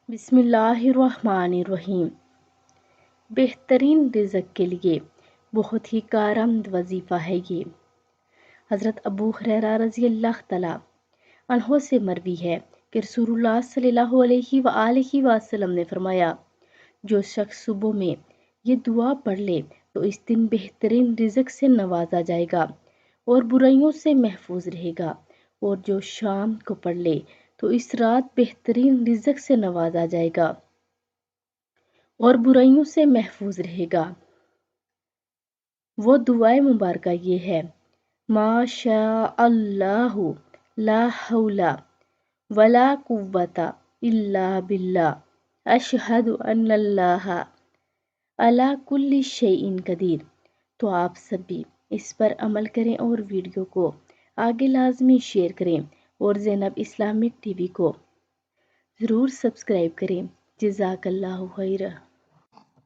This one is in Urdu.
بسم اللہ الرحمن الرحیم۔ بہترین رزق کے لیے بہت ہی کارآمد وظیفہ ہے یہ۔ حضرت ابو ہریرہ رضی اللہ تعالیٰ عنہ سے مروی ہے کہ رسول اللہ صلی اللہ علیہ وآلہ وسلم نے فرمایا، جو شخص صبح میں یہ دعا پڑھ لے تو اس دن بہترین رزق سے نوازا جائے گا اور برائیوں سے محفوظ رہے گا، اور جو شام کو پڑھ لے تو اس رات بہترین رزق سے نوازا جائے گا اور برائیوں سے محفوظ رہے گا۔ وہ دعائے مبارکہ یہ ہے: ما شاء اللہ لا حول ولا قوۃ الا باللہ، اشہد ان اللہ علی کل شیء قدیر۔ تو آپ سب بھی اس پر عمل کریں اور ویڈیو کو آگے لازمی شیئر کریں اور زینب اسلامک ٹی وی کو ضرور سبسکرائب کریں۔ جزاک اللہ خیر۔